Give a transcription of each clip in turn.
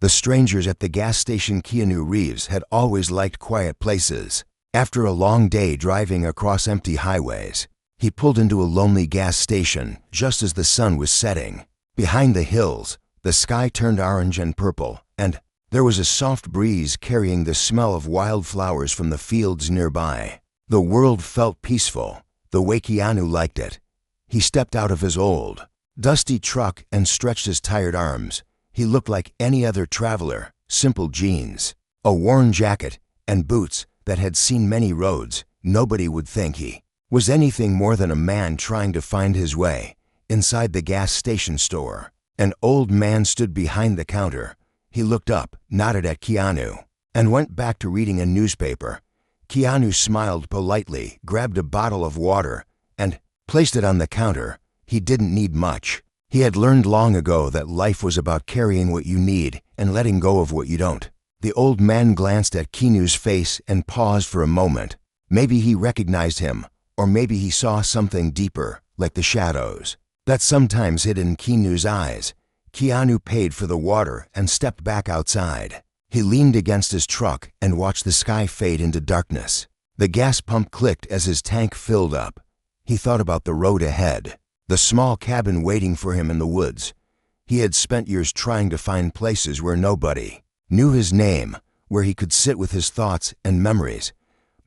The strangers at the gas station. Keanu Reeves had always liked quiet places. After a long day driving across empty highways, he pulled into a lonely gas station just as the sun was setting. Behind the hills, the sky turned orange and purple, and there was a soft breeze carrying the smell of wildflowers from the fields nearby. The world felt peaceful, the way Keanu liked it. He stepped out of his old, dusty truck and stretched his tired arms. He looked like any other traveler: simple jeans, a worn jacket, and boots that had seen many roads. Nobody would think he was anything more than a man trying to find his way. Inside the gas station store, an old man stood behind the counter. He looked up, nodded at Keanu, and went back to reading a newspaper. Keanu smiled politely, grabbed a bottle of water, and placed it on the counter. He didn't need much. He had learned long ago that life was about carrying what you need and letting go of what you don't. The old man glanced at Keanu's face and paused for a moment. Maybe he recognized him, or maybe he saw something deeper, like the shadows that sometimes hid in Keanu's eyes. Keanu paid for the water and stepped back outside. He leaned against his truck and watched the sky fade into darkness. The gas pump clicked as his tank filled up. He thought about the road ahead, the small cabin waiting for him in the woods. He had spent years trying to find places where nobody knew his name, where he could sit with his thoughts and memories.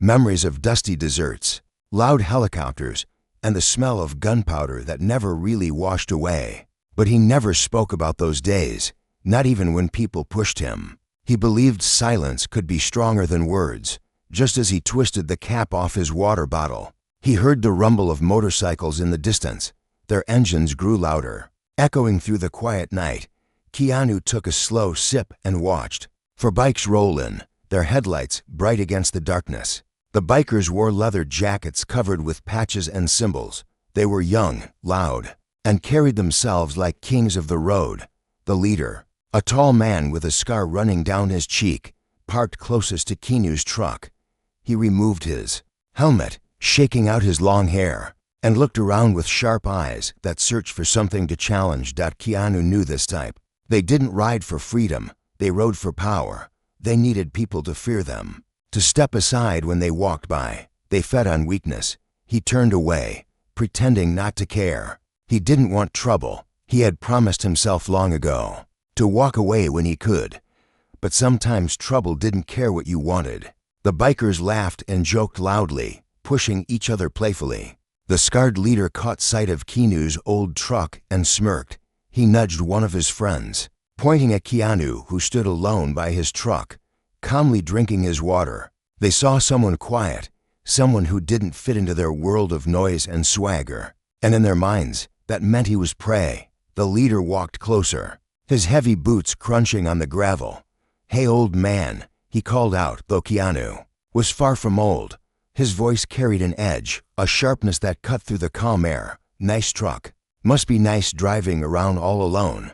Memories of dusty deserts, loud helicopters, and the smell of gunpowder that never really washed away. But he never spoke about those days, not even when people pushed him. He believed silence could be stronger than words. Just as he twisted the cap off his water bottle, he heard the rumble of motorcycles in the distance. Their engines grew louder, echoing through the quiet night. Keanu took a slow sip and watched for bikes roll in, their headlights bright against the darkness. The bikers wore leather jackets covered with patches and symbols. They were young, loud, and carried themselves like kings of the road. The leader, a tall man with a scar running down his cheek, parked closest to Keanu's truck. He removed his helmet, shaking out his long hair, and looked around with sharp eyes that searched for something to challenge. Keanu knew this type. They didn't ride for freedom, they rode for power. They needed people to fear them, to step aside when they walked by. They fed on weakness. He turned away, pretending not to care. He didn't want trouble. He had promised himself long ago to walk away when he could. But sometimes trouble didn't care what you wanted. The bikers laughed and joked loudly, pushing each other playfully. The scarred leader caught sight of Keanu's old truck and smirked. He nudged one of his friends, pointing at Keanu, who stood alone by his truck, calmly drinking his water. They saw someone quiet, someone who didn't fit into their world of noise and swagger. And in their minds, that meant he was prey. The leader walked closer, his heavy boots crunching on the gravel. "Hey, old man," he called out, though Keanu was far from old. His voice carried an edge, a sharpness that cut through the calm air. "Nice truck. Must be nice driving around all alone.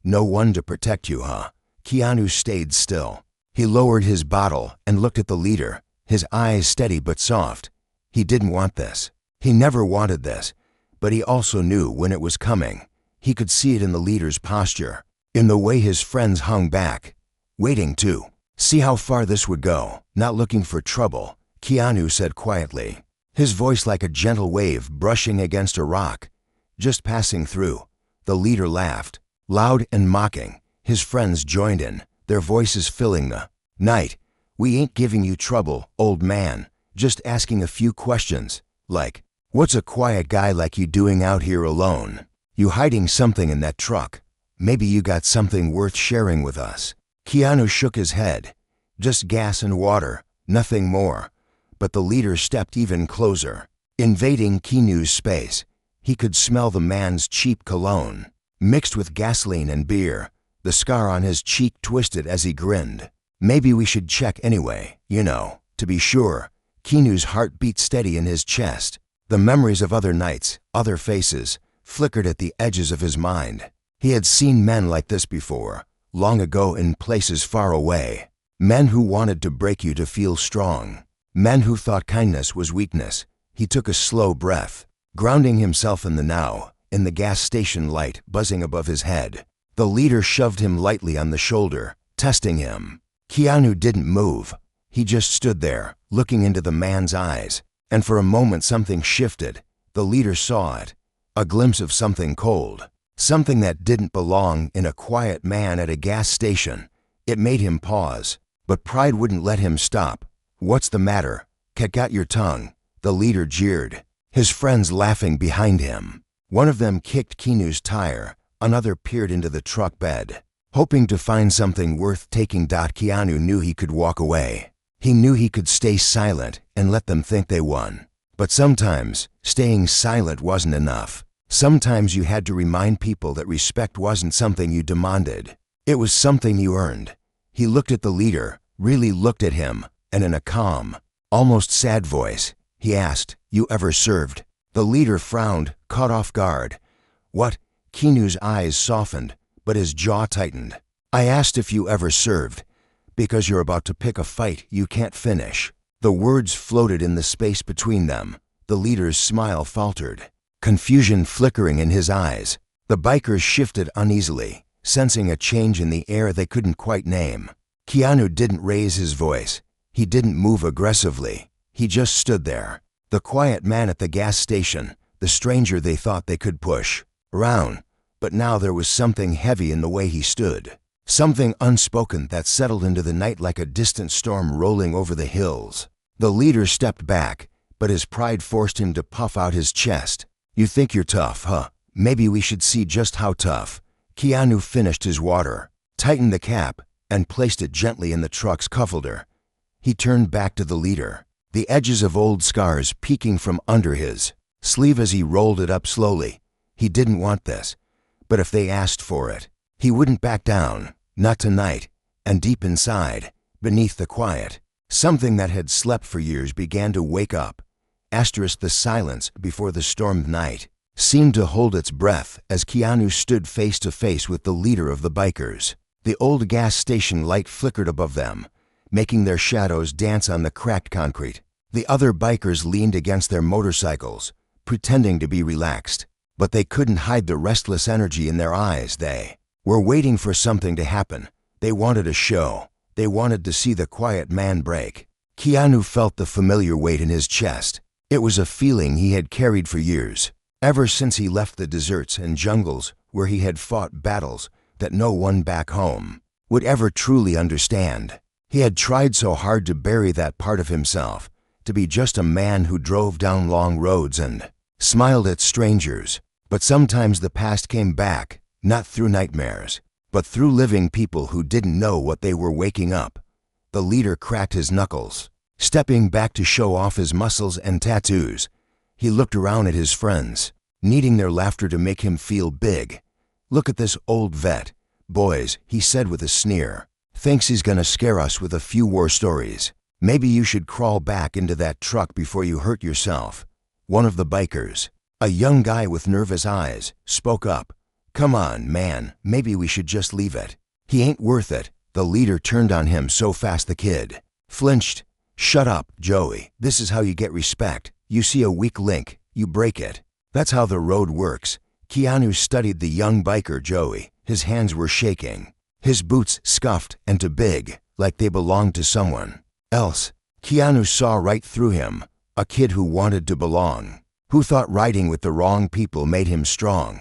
No one to protect you, huh?" Keanu stayed still. He lowered his bottle and looked at the leader, his eyes steady but soft. He didn't want this. He never wanted this. But he also knew when it was coming. He could see it in the leader's posture, in the way his friends hung back, waiting to see how far this would go. "Not looking for trouble," Keanu said quietly, his voice like a gentle wave brushing against a rock. "Just passing through." The leader laughed, loud and mocking. His friends joined in, their voices filling the night. "We ain't giving you trouble, old man. Just asking a few questions, like, what's a quiet guy like you doing out here alone? You hiding something in that truck? Maybe you got something worth sharing with us." Keanu shook his head. "Just gas and water, nothing more." But the leader stepped even closer, invading Keanu's space. He could smell the man's cheap cologne, mixed with gasoline and beer. The scar on his cheek twisted as he grinned. "Maybe we should check anyway, to be sure." Keanu's heart beat steady in his chest. The memories of other nights, other faces, flickered at the edges of his mind. He had seen men like this before, long ago in places far away. Men who wanted to break you to feel strong. Men who thought kindness was weakness. He took a slow breath, grounding himself in the now, in the gas station light buzzing above his head. The leader shoved him lightly on the shoulder. testing him. Keanu didn't move. He just stood there, looking into the man's eyes. And for a moment something shifted. The leader saw it. A glimpse of something cold. Something that didn't belong in a quiet man at a gas station. It made him pause. But pride wouldn't let him stop. "What's the matter? Got your tongue?" The leader jeered, his friends laughing behind him. One of them kicked Keanu's tire. Another peered into the truck bed, hoping to find something worth taking. Keanu knew he could walk away. He knew he could stay silent and let them think they won. But sometimes, staying silent wasn't enough. Sometimes you had to remind people that respect wasn't something you demanded. It was something you earned. He looked at the leader, really looked at him, and in a calm, almost sad voice, he asked, "You ever served?" The leader frowned, caught off guard. "What?" Keanu's eyes softened, but his jaw tightened. "I asked if you ever served, because you're about to pick a fight you can't finish." The words floated in the space between them. The leader's smile faltered, confusion flickering in his eyes. The bikers shifted uneasily, sensing a change in the air they couldn't quite name. Keanu didn't raise his voice. He didn't move aggressively. He just stood there. The quiet man at the gas station, the stranger they thought they could push around. But now there was something heavy in the way he stood. Something unspoken that settled into the night like a distant storm rolling over the hills. The leader stepped back, but his pride forced him to puff out his chest. "You think you're tough, huh? Maybe we should see just how tough." Keanu finished his water, tightened the cap, and placed it gently in the truck's cuffholder. He turned back to the leader, the edges of old scars peeking from under his sleeve as he rolled it up slowly. He didn't want this, but if they asked for it, he wouldn't back down. Not tonight. And deep inside, beneath the quiet, something that had slept for years began to wake up. The silence before the stormed night seemed to hold its breath as Keanu stood face to face with the leader of the bikers. The old gas station light flickered above them, making their shadows dance on the cracked concrete. The other bikers leaned against their motorcycles, pretending to be relaxed, but they couldn't hide the restless energy in their eyes. They were waiting for something to happen. They wanted a show. They wanted to see the quiet man break. Keanu felt the familiar weight in his chest. It was a feeling he had carried for years, ever since he left the deserts and jungles where he had fought battles that no one back home would ever truly understand. He had tried so hard to bury that part of himself, to be just a man who drove down long roads and smiled at strangers. But sometimes the past came back, not through nightmares, but through living people who didn't know what they were waking up. The leader cracked his knuckles, stepping back to show off his muscles and tattoos. He looked around at his friends, needing their laughter to make him feel big. "Look at this old vet. Boys," he said with a sneer, "thinks he's gonna scare us with a few war stories. Maybe you should crawl back into that truck before you hurt yourself." One of the bikers, a young guy with nervous eyes, spoke up. "Come on, man, maybe we should just leave it. He ain't worth it." The leader turned on him so fast the kid flinched. "Shut up, Joey. This is how you get respect. You see a weak link, you break it. That's how the road works." Keanu studied the young biker Joey. His hands were shaking, his boots scuffed and too big, like they belonged to someone else. Keanu saw right through him, a kid who wanted to belong, who thought riding with the wrong people made him strong.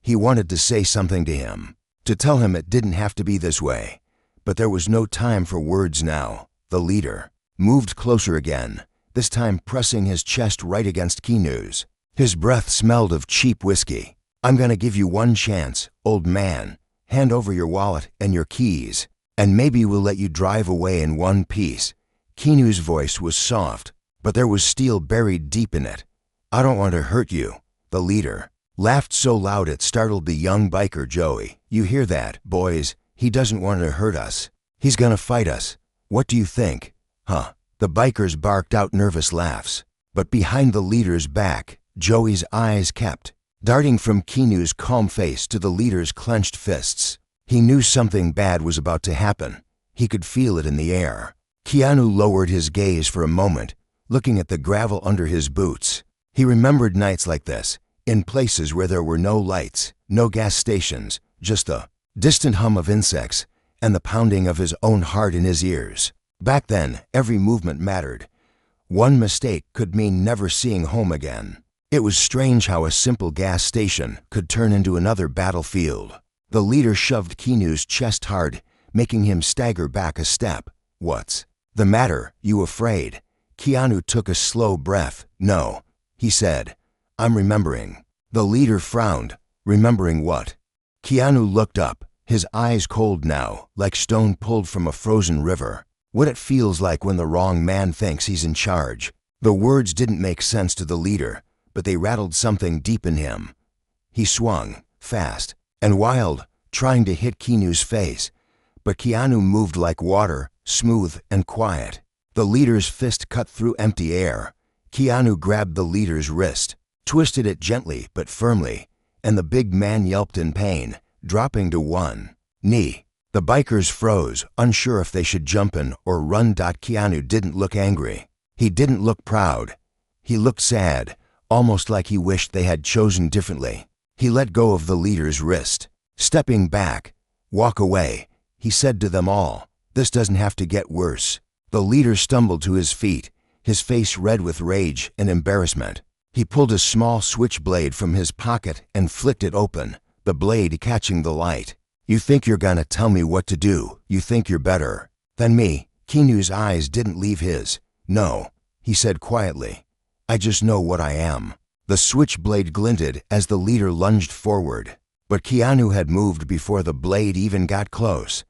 He wanted to say something to him, to tell him it didn't have to be this way. But there was no time for words now. The leader moved closer again, this time pressing his chest right against Keanu's. His breath smelled of cheap whiskey. "I'm gonna give you one chance, old man. Hand over your wallet and your keys, and maybe we'll let you drive away in one piece." Keanu's voice was soft, but there was steel buried deep in it. "I don't want to hurt you." The leader laughed so loud it startled the young biker Joey. "You hear that, boys? He doesn't want to hurt us. He's gonna fight us. What do you think?" "Huh?" The bikers barked out nervous laughs. But behind the leader's back, Joey's eyes kept darting from Keanu's calm face to the leader's clenched fists. He knew something bad was about to happen. He could feel it in the air. Keanu lowered his gaze for a moment, looking at the gravel under his boots. He remembered nights like this, in places where there were no lights, no gas stations, just the distant hum of insects and the pounding of his own heart in his ears. Back then, every movement mattered. One mistake could mean never seeing home again. It was strange how a simple gas station could turn into another battlefield. The leader shoved Keanu's chest hard, making him stagger back a step. "What's the matter? You afraid?" Keanu took a slow breath. "No," he said. "I'm remembering." The leader frowned. "Remembering what?" Keanu looked up, his eyes cold now, like stone pulled from a frozen river. What it feels like when the wrong man thinks he's in charge. The words didn't make sense to the leader, but they rattled something deep in him. He swung, fast and wild, trying to hit Keanu's face, but Keanu moved like water, smooth and quiet. The leader's fist cut through empty air. Keanu grabbed the leader's wrist, twisted it gently but firmly, and the big man yelped in pain, dropping to one knee. The bikers froze, unsure if they should jump in or run. Keanu didn't look angry. He didn't look proud. He looked sad, almost like he wished they had chosen differently. He let go of the leader's wrist. Stepping back, "Walk away," he said to them all. "This doesn't have to get worse." The leader stumbled to his feet, his face red with rage and embarrassment. He pulled a small switchblade from his pocket and flicked it open, the blade catching the light. "You think you're gonna tell me what to do? You think you're better than me?" Keanu's eyes didn't leave his. "No," he said quietly. "I just know what I am." The switchblade glinted as the leader lunged forward, but Keanu had moved before the blade even got close.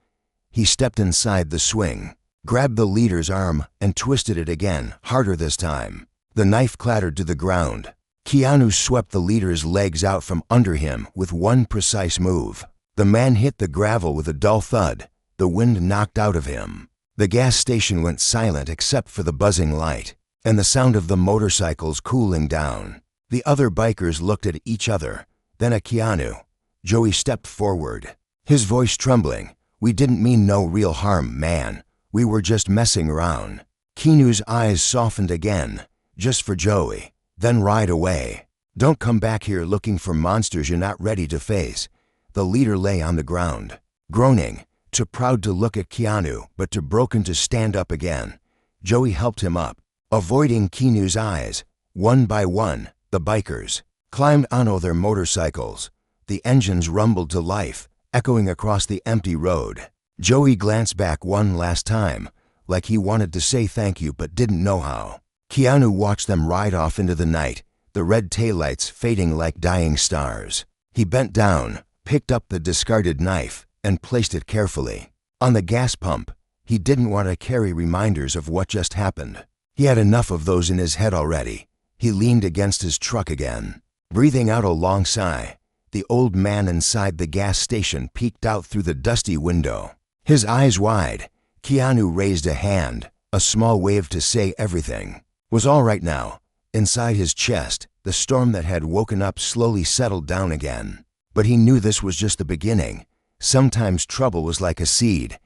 He stepped inside the swing, grabbed the leader's arm, and twisted it again, harder this time. The knife clattered to the ground. Keanu swept the leader's legs out from under him with one precise move. The man hit the gravel with a dull thud, the wind knocked out of him. The gas station went silent except for the buzzing light and the sound of the motorcycles cooling down. The other bikers looked at each other, then at Keanu. Joey stepped forward, his voice trembling. "We didn't mean no real harm, man. We were just messing around." Keanu's eyes softened again, "Just for Joey. Then ride away. Don't come back here looking for monsters you're not ready to face." The leader lay on the ground, groaning, too proud to look at Keanu, but too broken to stand up again. Joey helped him up, avoiding Keanu's eyes. One by one, the bikers climbed onto their motorcycles. The engines rumbled to life, echoing across the empty road. Joey glanced back one last time, like he wanted to say thank you but didn't know how. Keanu watched them ride off into the night, the red taillights fading like dying stars. He bent down, picked up the discarded knife, and placed it carefully on the gas pump. He didn't want to carry reminders of what just happened. He had enough of those in his head already. He leaned against his truck again, breathing out a long sigh. The old man inside the gas station peeked out through the dusty window, his eyes wide. Keanu raised a hand, a small wave to say everything was all right now. Inside his chest, the storm that had woken up slowly settled down again. But he knew this was just the beginning. Sometimes trouble was like a seed.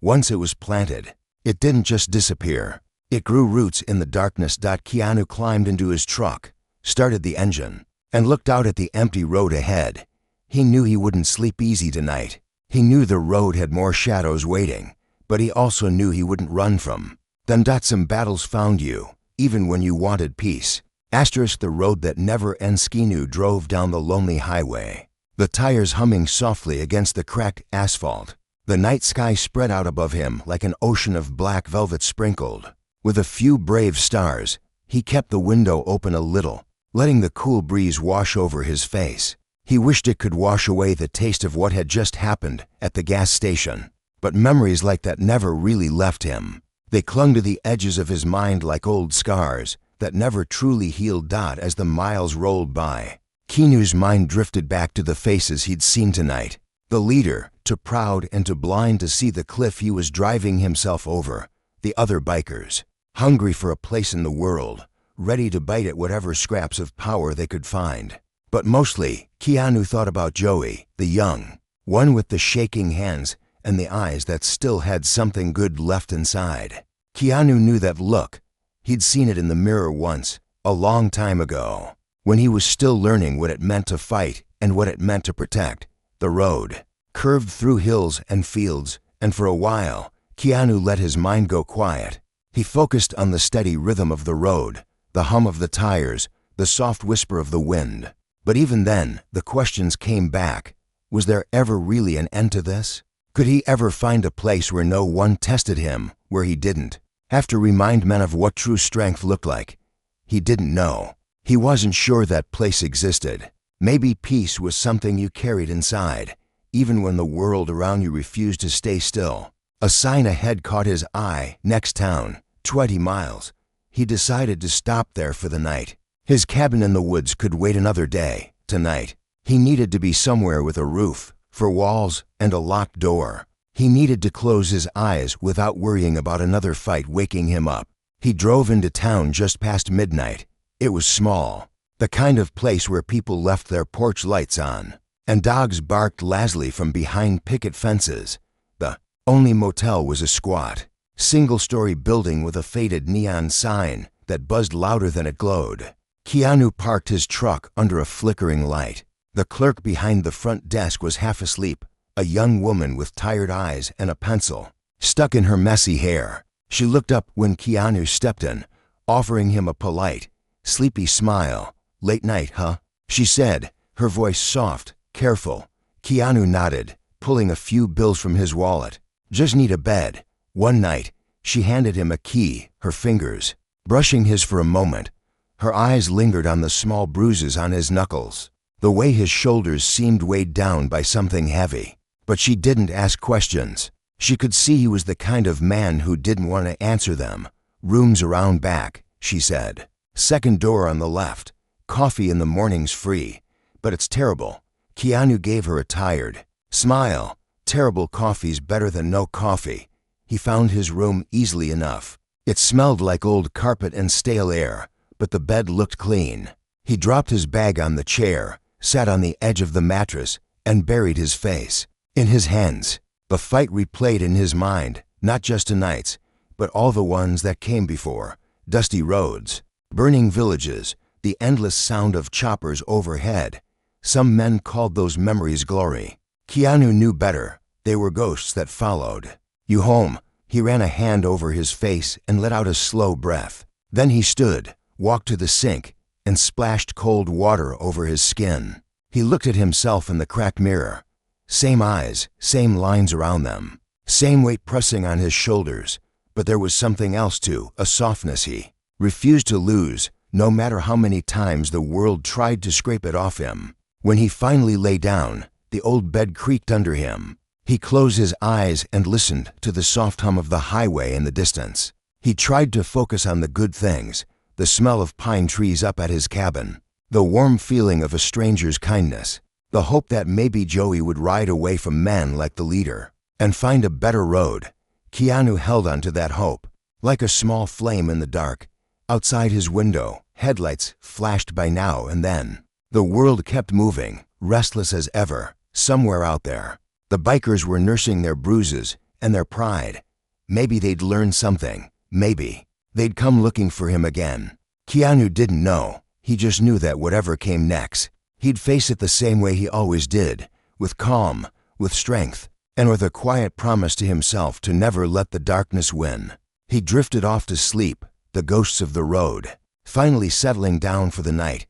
Once it was planted, it didn't just disappear. It grew roots in the darkness. Keanu climbed into his truck, started the engine, and looked out at the empty road ahead. He knew he wouldn't sleep easy tonight. He knew the road had more shadows waiting, but he also knew he wouldn't run from them. Some battles found you, even when you wanted peace. The road that never ends. Keanu drove down the lonely highway, the tires humming softly against the cracked asphalt. The night sky spread out above him like an ocean of black velvet sprinkled with a few brave stars. He kept the window open a little, letting the cool breeze wash over his face. He wished it could wash away the taste of what had just happened at the gas station. But memories like that never really left him. They clung to the edges of his mind like old scars that never truly healed. As the miles rolled by, Keanu's mind drifted back to the faces he'd seen tonight. The leader, too proud and too blind to see the cliff he was driving himself over. The other bikers, hungry for a place in the world, ready to bite at whatever scraps of power they could find. But mostly, Keanu thought about Joey, the young one with the shaking hands and the eyes that still had something good left inside. Keanu knew that look. He'd seen it in the mirror once, a long time ago, when he was still learning what it meant to fight and what it meant to protect. The road curved through hills and fields, And for a while, Keanu let his mind go quiet. He focused on the steady rhythm of the road, the hum of the tires, the soft whisper of the wind. But even then, the questions came back. Was there ever really an end to this? Could he ever find a place where no one tested him, where he didn't have to remind men of what true strength looked like? He didn't know. He wasn't sure that place existed. Maybe peace was something you carried inside, even when the world around you refused to stay still. A sign ahead caught his eye. Next town, 20 miles. He decided to stop there for the night. His cabin in the woods could wait another day. Tonight, he needed to be somewhere with a roof, for walls, and a locked door. He needed to close his eyes without worrying about another fight waking him up. He drove into town just past midnight. It was small, the kind of place where people left their porch lights on, and dogs barked lazily from behind picket fences. The only motel was a squat, single-story building with a faded neon sign that buzzed louder than it glowed. Keanu parked his truck under a flickering light. The clerk behind the front desk was half asleep, a young woman with tired eyes and a pencil stuck in her messy hair. She looked up when Keanu stepped in, offering him a polite, sleepy smile. "Late night, huh?" she said, her voice soft, careful. Keanu nodded, pulling a few bills from his wallet. "Just need a bed." One night, she handed him a key, her fingers brushing his for a moment. Her eyes lingered on the small bruises on his knuckles, the way his shoulders seemed weighed down by something heavy. But she didn't ask questions. She could see he was the kind of man who didn't want to answer them. "Rooms around back," she said. "Second door on the left. Coffee in the mornings free. But it's terrible." Keanu gave her a tired smile. Terrible coffee's better than no coffee. He found his room easily enough. It smelled like old carpet and stale air, but the bed looked clean. He dropped his bag on the chair, sat on the edge of the mattress, and buried his face in his hands. The fight replayed in his mind, not just tonight's, but all the ones that came before. Dusty roads, burning villages, the endless sound of choppers overhead. Some men called those memories glory. Keanu knew better. They were ghosts that followed. "You home?" He ran a hand over his face and let out a slow breath. Then he stood, walked to the sink, and splashed cold water over his skin. He looked at himself in the cracked mirror. Same eyes, same lines around them, same weight pressing on his shoulders. But there was something else too, a softness he refused to lose, no matter how many times the world tried to scrape it off him. When he finally lay down, the old bed creaked under him. He closed his eyes and listened to the soft hum of the highway in the distance. He tried to focus on the good things, the smell of pine trees up at his cabin, the warm feeling of a stranger's kindness, the hope that maybe Joey would ride away from men like the leader and find a better road. Keanu held on to that hope, like a small flame in the dark. Outside his window, headlights flashed by now and then. The world kept moving, restless as ever, somewhere out there. The bikers were nursing their bruises and their pride. Maybe they'd learn something. Maybe they'd come looking for him again. Keanu didn't know. He just knew that whatever came next, he'd face it the same way he always did, with calm, with strength, and with a quiet promise to himself to never let the darkness win. He drifted off to sleep, the ghosts of the road, finally settling down for the night.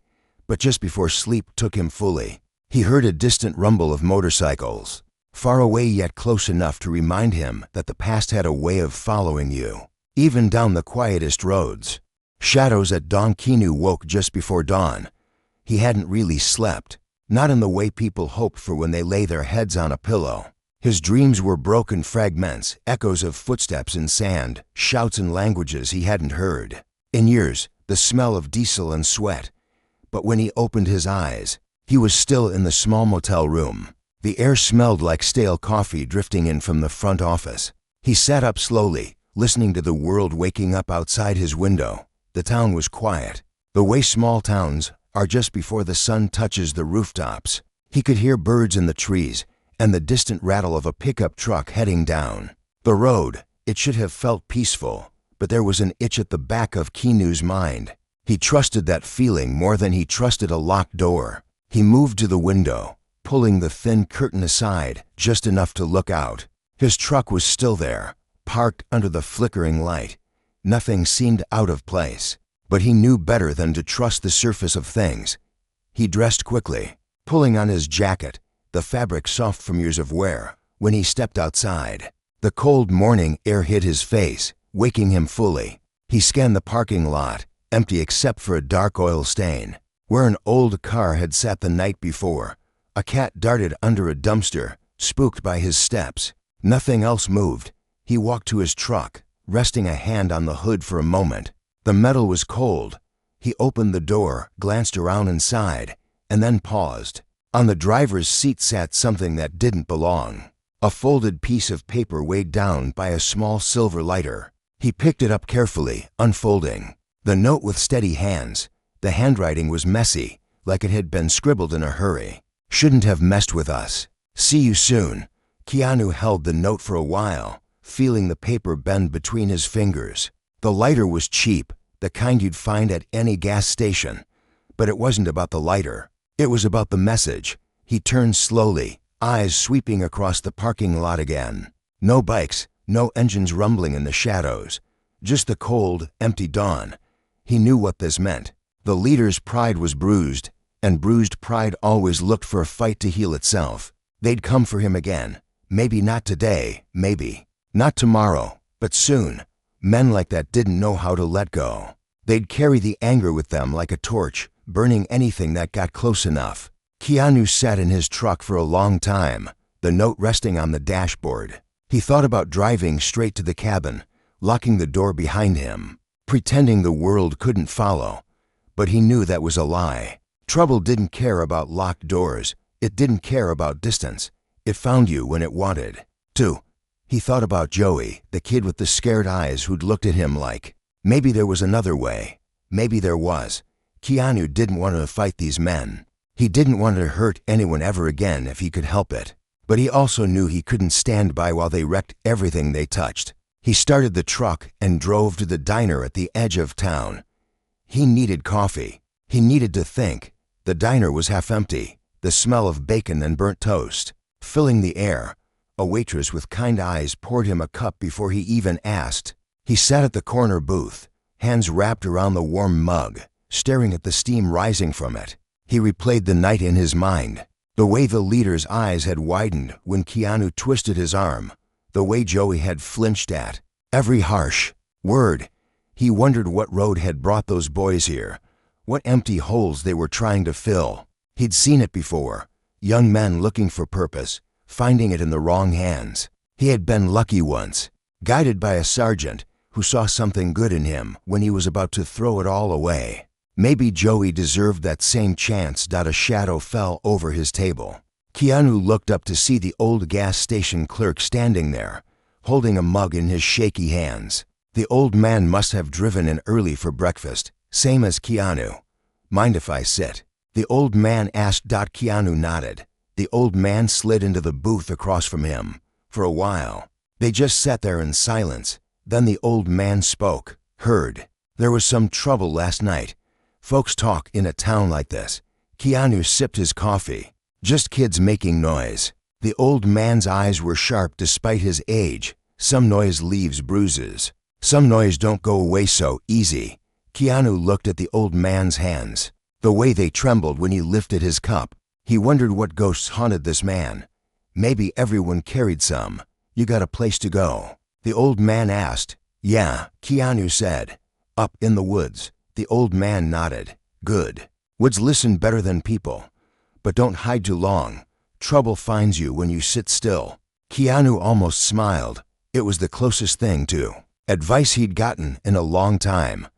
But just before sleep took him fully, he heard a distant rumble of motorcycles, far away yet close enough to remind him that the past had a way of following you, even down the quietest roads. Shadows at dawn. Keanu woke just before dawn. He hadn't really slept, not in the way people hoped for when they lay their heads on a pillow. His dreams were broken fragments, echoes of footsteps in sand, shouts in languages he hadn't heard in years, the smell of diesel and sweat. But when he opened his eyes, he was still in the small motel room. The air smelled like stale coffee drifting in from the front office. He sat up slowly, listening to the world waking up outside his window. The town was quiet, the way small towns are just before the sun touches the rooftops. He could hear birds in the trees and the distant rattle of a pickup truck heading down the road. It should have felt peaceful, but there was an itch at the back of Keanu's mind. He trusted that feeling more than he trusted a locked door. He moved to the window, pulling the thin curtain aside just enough to look out. His truck was still there, parked under the flickering light. Nothing seemed out of place, but he knew better than to trust the surface of things. He dressed quickly, pulling on his jacket, the fabric soft from years of wear, when he stepped outside. The cold morning air hit his face, waking him fully. He scanned the parking lot, empty except for a dark oil stain. Where an old car had sat the night before, a cat darted under a dumpster, spooked by his steps. Nothing else moved. He walked to his truck, resting a hand on the hood for a moment. The metal was cold. He opened the door, glanced around inside, and then paused. On the driver's seat sat something that didn't belong. A folded piece of paper weighed down by a small silver lighter. He picked it up carefully, unfolding the note with steady hands. The handwriting was messy, like it had been scribbled in a hurry. Shouldn't have messed with us. See you soon. Keanu held the note for a while, feeling the paper bend between his fingers. The lighter was cheap, the kind you'd find at any gas station. But it wasn't about the lighter. It was about the message. He turned slowly, eyes sweeping across the parking lot again. No bikes, no engines rumbling in the shadows. Just the cold, empty dawn. He knew what this meant. The leader's pride was bruised, and bruised pride always looked for a fight to heal itself. They'd come for him again. Maybe not today, maybe. Not tomorrow, but soon. Men like that didn't know how to let go. They'd carry the anger with them like a torch, burning anything that got close enough. Keanu sat in his truck for a long time, the note resting on the dashboard. He thought about driving straight to the cabin, locking the door behind him, pretending the world couldn't follow. But he knew that was a lie. Trouble didn't care about locked doors. It didn't care about distance. It found you when it wanted to. He thought about Joey, the kid with the scared eyes who'd looked at him like, maybe there was another way. Maybe there was. Keanu didn't want to fight these men. He didn't want to hurt anyone ever again if he could help it. But he also knew he couldn't stand by while they wrecked everything they touched. He started the truck and drove to the diner at the edge of town. He needed coffee. He needed to think. The diner was half empty, the smell of bacon and burnt toast filling the air. A waitress with kind eyes poured him a cup before he even asked. He sat at the corner booth, hands wrapped around the warm mug, staring at the steam rising from it. He replayed the night in his mind. The way the leader's eyes had widened when Keanu twisted his arm. The way Joey had flinched at every harsh word. He wondered what road had brought those boys here, what empty holes they were trying to fill. He'd seen it before. Young men looking for purpose, finding it in the wrong hands. He had been lucky once, guided by a sergeant who saw something good in him when he was about to throw it all away. Maybe Joey deserved that same chance. A shadow fell over his table. Keanu looked up to see the old gas station clerk standing there, holding a mug in his shaky hands. The old man must have driven in early for breakfast, same as Keanu. Mind if I sit? The old man asked. Keanu nodded. The old man slid into the booth across from him. For a while, they just sat there in silence. Then the old man spoke. Heard. There was some trouble last night. Folks talk in a town like this. Keanu sipped his coffee. Just kids making noise. The old man's eyes were sharp despite his age. Some noise leaves bruises. Some noise don't go away so easy. Keanu looked at the old man's hands, the way they trembled when he lifted his cup. He wondered what ghosts haunted this man. Maybe everyone carried some. You got a place to go? The old man asked. Yeah, Keanu said. Up in the woods. The old man nodded. Good. Woods listen better than people. But don't hide too long. Trouble finds you when you sit still. Keanu almost smiled. It was the closest thing to advice he'd gotten in a long time.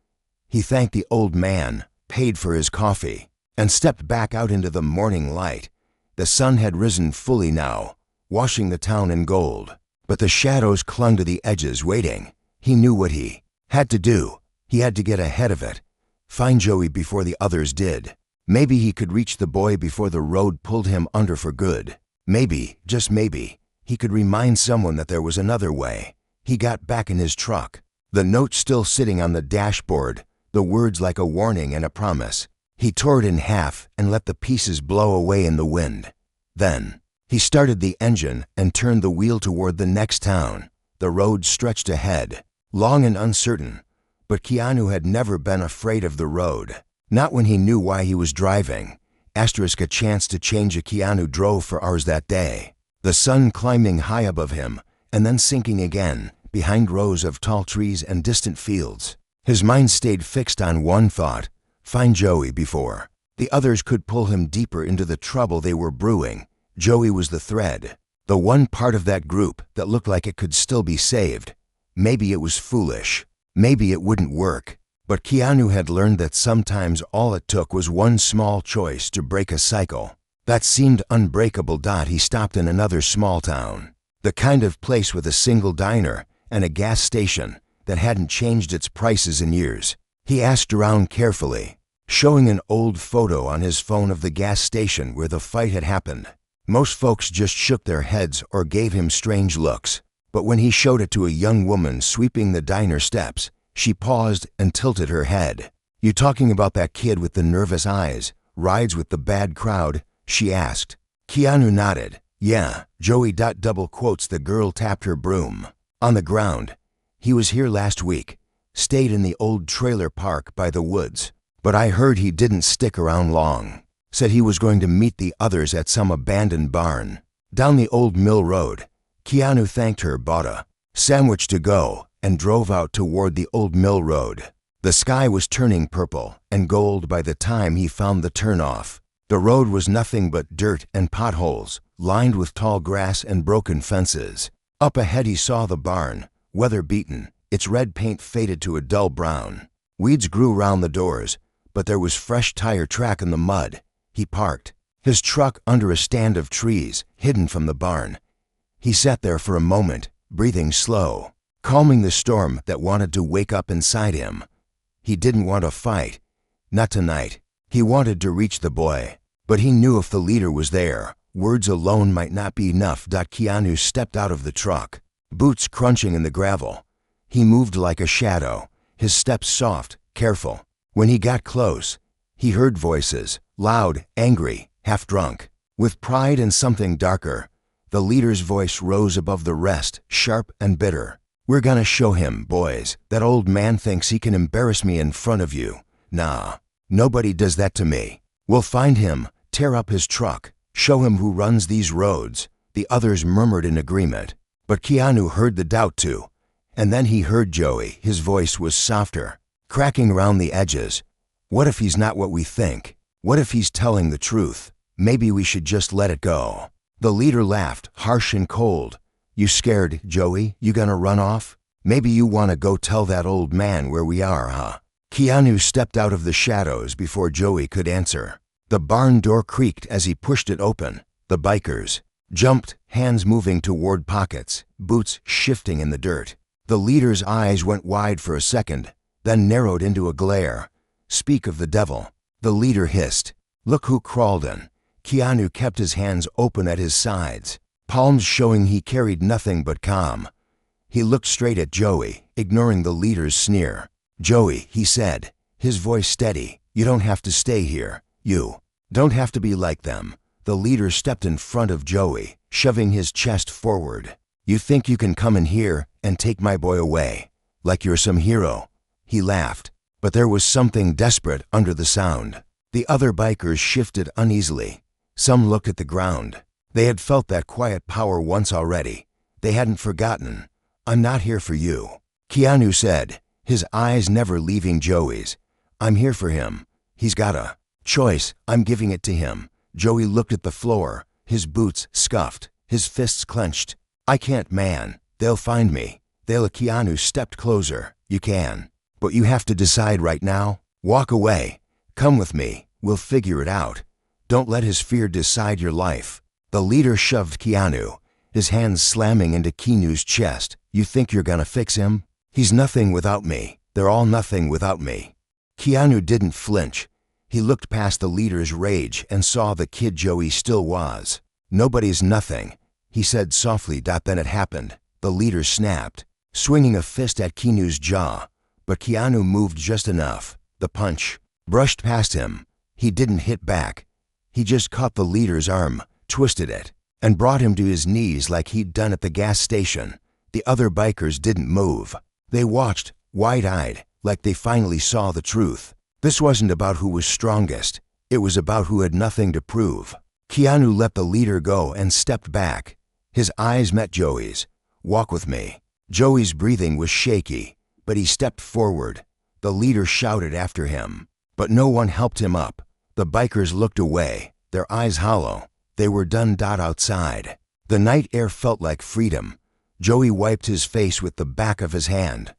He thanked the old man, paid for his coffee, and stepped back out into the morning light. The sun had risen fully now, washing the town in gold. But the shadows clung to the edges, waiting. He knew what he had to do. He had to get ahead of it. Find Joey before the others did. Maybe he could reach the boy before the road pulled him under for good. Maybe, just maybe, he could remind someone that there was another way. He got back in his truck, the note still sitting on the dashboard, the words like a warning and a promise. He tore it in half and let the pieces blow away in the wind. Then, He started the engine and turned the wheel toward the next town. The road stretched ahead, long and uncertain, but Keanu had never been afraid of the road. Not when he knew why he was driving. A chance to change. Keanu drove for hours that day, the sun climbing high above him and then sinking again behind rows of tall trees and distant fields. His mind stayed fixed on one thought: find Joey before the others could pull him deeper into the trouble they were brewing. Joey was the thread, the one part of that group that looked like it could still be saved. Maybe it was foolish. Maybe it wouldn't work. But Keanu had learned that sometimes all it took was one small choice to break a cycle. That seemed unbreakable. He stopped in another small town, the kind of place with a single diner and a gas station that hadn't changed its prices in years. He asked around carefully, showing an old photo on his phone of the gas station where the fight had happened. Most folks just shook their heads or gave him strange looks. But when he showed it to a young woman sweeping the diner steps, she paused and tilted her head. "You talking about that kid with the nervous eyes, rides with the bad crowd?" she asked. Keanu nodded. "Yeah, Joey." Double quotes. The girl tapped her broom on the ground. "He was here last week, stayed in the old trailer park by the woods. But I heard he didn't stick around long. Said he was going to meet the others at some abandoned barn down the old mill road." Keanu thanked her, bought a sandwich to go, and drove out toward the old mill road. The sky was turning purple and gold by the time he found the turnoff. The road was nothing but dirt and potholes, lined with tall grass and broken fences. Up ahead he saw the barn, weather-beaten, its red paint faded to a dull brown. Weeds grew round the doors, but there was fresh tire track in the mud. He parked his truck under a stand of trees, hidden from the barn. He sat there for a moment, breathing slow, calming the storm that wanted to wake up inside him. He didn't want to fight. Not tonight. He wanted to reach the boy, but he knew if the leader was there, words alone might not be enough. Keanu stepped out of the truck, boots crunching in the gravel. He moved like a shadow, his steps soft, careful. When he got close, he heard voices, loud, angry, half-drunk, with pride and something darker. The leader's voice rose above the rest, sharp and bitter. "We're gonna show him, boys. That old man thinks he can embarrass me in front of you. Nah, nobody does that to me. We'll find him, tear up his truck, show him who runs these roads." The others murmured in agreement, but Keanu heard the doubt too. And then he heard Joey. His voice was softer, cracking around the edges. "What if he's not what we think? What if he's telling the truth? Maybe we should just let it go." The leader laughed, harsh and cold. "You scared, Joey? You gonna run off? Maybe you wanna go tell that old man where we are, huh?" Keanu stepped out of the shadows before Joey could answer. The barn door creaked as he pushed it open. The bikers jumped, hands moving toward pockets, boots shifting in the dirt. The leader's eyes went wide for a second, then narrowed into a glare. "Speak of the devil," the leader hissed. "Look who crawled in." Keanu kept his hands open at his sides, palms showing he carried nothing but calm. He looked straight at Joey, ignoring the leader's sneer. "Joey," he said, his voice steady, "you don't have to stay here. You don't have to be like them." The leader stepped in front of Joey, shoving his chest forward. "You think you can come in here and take my boy away, like you're some hero?" He laughed, but there was something desperate under the sound. The other bikers shifted uneasily. Some looked at the ground. They had felt that quiet power once already. They hadn't forgotten. "I'm not here for you," Keanu said, his eyes never leaving Joey's. "I'm here for him. He's got a choice. I'm giving it to him." Joey looked at the floor, his boots scuffed, his fists clenched. "I can't, man. They'll find me. They'll." Keanu stepped closer. "You can. But you have to decide right now. Walk away. Come with me. We'll figure it out. Don't let his fear decide your life." The leader shoved Keanu, his hands slamming into Keanu's chest. "You think you're gonna fix him? He's nothing without me. They're all nothing without me." Keanu didn't flinch. He looked past the leader's rage and saw the kid Joey still was. "Nobody's nothing," he said softly. Then it happened. The leader snapped, swinging a fist at Keanu's jaw. But Keanu moved just enough. The punch brushed past him. He didn't hit back. He just caught the leader's arm, twisted it, and brought him to his knees like he'd done at the gas station. The other bikers didn't move. They watched, wide-eyed, like they finally saw the truth. This wasn't about who was strongest. It was about who had nothing to prove. Keanu let the leader go and stepped back. His eyes met Joey's. "Walk with me." Joey's breathing was shaky, but he stepped forward. The leader shouted after him, but no one helped him up. The bikers looked away, their eyes hollow. They were done. Outside, the night air felt like freedom. Joey wiped his face with the back of his hand.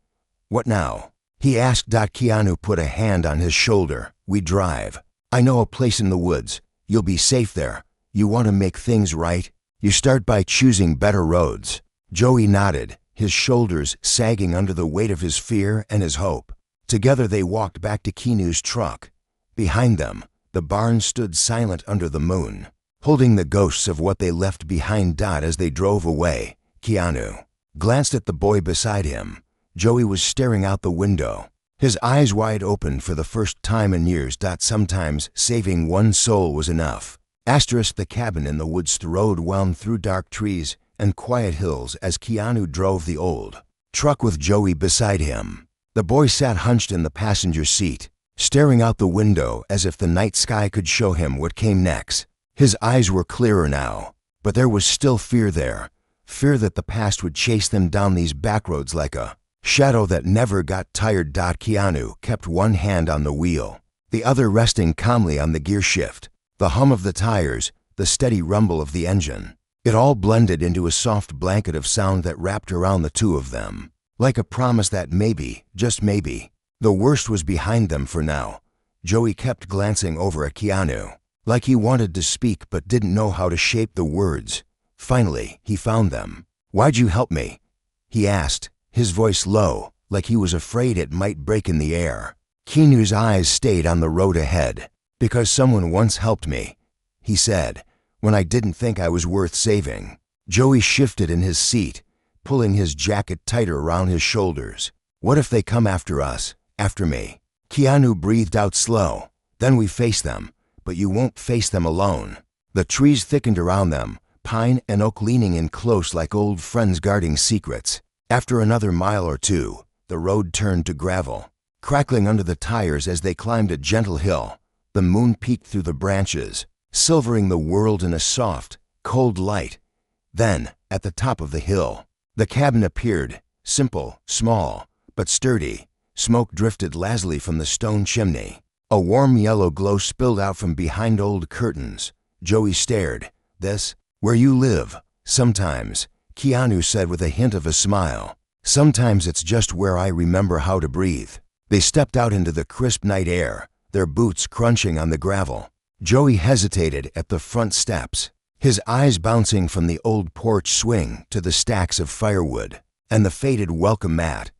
"What now?" he asked. Keanu put a hand on his shoulder. "We drive. I know a place in the woods. You'll be safe there. You want to make things right? You start by choosing better roads." Joey nodded, his shoulders sagging under the weight of his fear and his hope. Together they walked back to Keanu's truck. Behind them, the barn stood silent under the moon, holding the ghosts of what they left behind. As they drove away, Keanu glanced at the boy beside him. Joey was staring out the window, his eyes wide open for the first time in years. Sometimes saving one soul was enough. The cabin in the woods. The road wound through dark trees and quiet hills as Keanu drove the old truck with Joey beside him. The boy sat hunched in the passenger seat, staring out the window as if the night sky could show him what came next. His eyes were clearer now, but there was still fear there. Fear that the past would chase them down these backroads like a shadow that never got tired. Keanu kept one hand on the wheel, the other resting calmly on the gear shift. The hum of the tires, the steady rumble of the engine, it all blended into a soft blanket of sound that wrapped around the two of them, like a promise that maybe, just maybe, the worst was behind them for now. Joey kept glancing over at Keanu, like he wanted to speak but didn't know how to shape the words. Finally, he found them. "Why'd you help me?" he asked, his voice low, like he was afraid it might break in the air. Keanu's eyes stayed on the road ahead. "Because someone once helped me," he said, "when I didn't think I was worth saving." Joey shifted in his seat, pulling his jacket tighter around his shoulders. "What if they come after us, after me?" Keanu breathed out slow. "Then we face them, but you won't face them alone." The trees thickened around them, pine and oak leaning in close like old friends guarding secrets. After another mile or two, the road turned to gravel, crackling under the tires as they climbed a gentle hill. The moon peeked through the branches, silvering the world in a soft, cold light. Then, at the top of the hill, the cabin appeared, simple, small, but sturdy. Smoke drifted lazily from the stone chimney. A warm yellow glow spilled out from behind old curtains. Joey stared. "This, where you live?" "Sometimes," Keanu said with a hint of a smile. "Sometimes it's just where I remember how to breathe." They stepped out into the crisp night air, their boots crunching on the gravel. Joey hesitated at the front steps, his eyes bouncing from the old porch swing to the stacks of firewood and the faded welcome mat.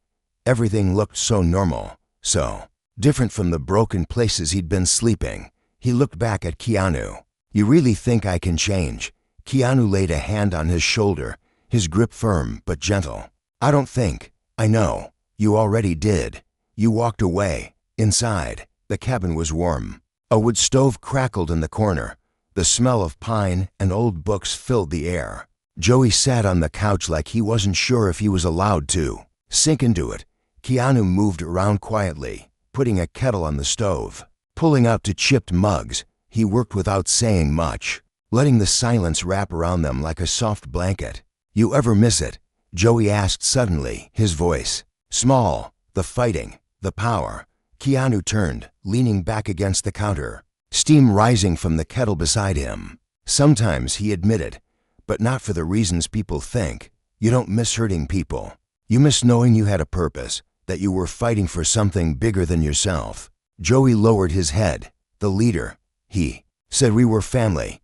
Everything looked so normal, so different from the broken places he'd been sleeping. He looked back at Keanu. "You really think I can change?" Keanu laid a hand on his shoulder, his grip firm but gentle. "I don't think. I know. You already did. You walked away. Inside, the cabin was warm. A wood stove crackled in the corner. The smell of pine and old books filled the air. Joey sat on the couch like he wasn't sure if he was allowed to sink into it. Keanu moved around quietly, putting a kettle on the stove, pulling out two chipped mugs. He worked without saying much, letting the silence wrap around them like a soft blanket. "You ever miss it?" Joey asked suddenly, his voice small. "The fighting, the power." Keanu turned, leaning back against the counter, steam rising from the kettle beside him. "Sometimes," he admitted, "but not for the reasons people think. You don't miss hurting people. You miss knowing you had a purpose, that you were fighting for something bigger than yourself." Joey lowered his head. "The leader, he said we were family.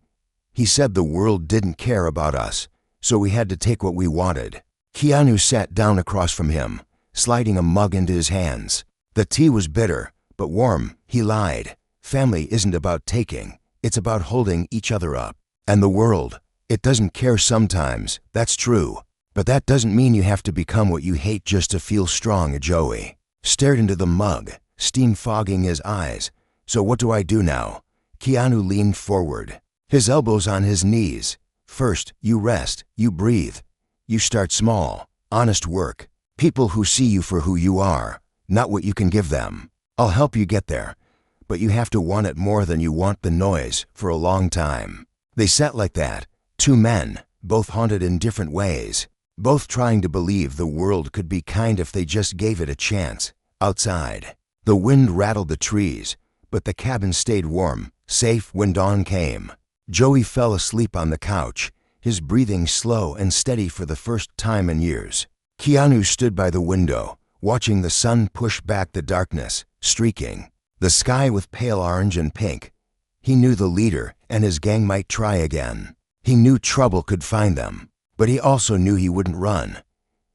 He said the world didn't care about us, so we had to take what we wanted." Keanu sat down across from him, sliding a mug into his hands. The tea was bitter, but warm. He lied. "Family isn't about taking, it's about holding each other up. And the world, it doesn't care sometimes, that's true. But that doesn't mean you have to become what you hate just to feel strong." Joey stared into the mug, steam fogging his eyes. "So what do I do now?" Keanu leaned forward, his elbows on his knees. First, you rest, you breathe. You start small, honest work. People who see you for who you are, not what you can give them. I'll help you get there, but you have to want it more than you want the noise for a long time. They sat like that, two men, both haunted in different ways, both trying to believe the world could be kind if they just gave it a chance. Outside, the wind rattled the trees, but the cabin stayed warm, safe when dawn came. Joey fell asleep on the couch, his breathing slow and steady for the first time in years. Keanu stood by the window, watching the sun push back the darkness, streaking the sky with pale orange and pink. He knew the leader and his gang might try again. He knew trouble could find them, but he also knew he wouldn't run.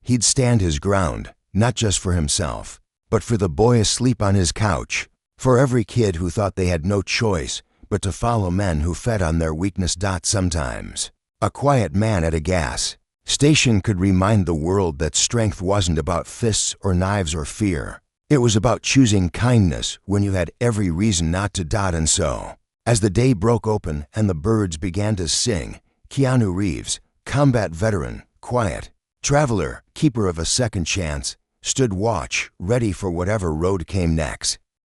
He'd stand his ground, not just for himself, but for the boy asleep on his couch, for every kid who thought they had no choice but to follow men who fed on their weakness. Sometimes, a quiet man at a gas station could remind the world that strength wasn't about fists or knives or fear. It was about choosing kindness when you had every reason not to. And so, as the day broke open and the birds began to sing, Keanu Reeves, combat veteran, quiet traveler, keeper of a second chance, stood watch, ready for whatever road came next.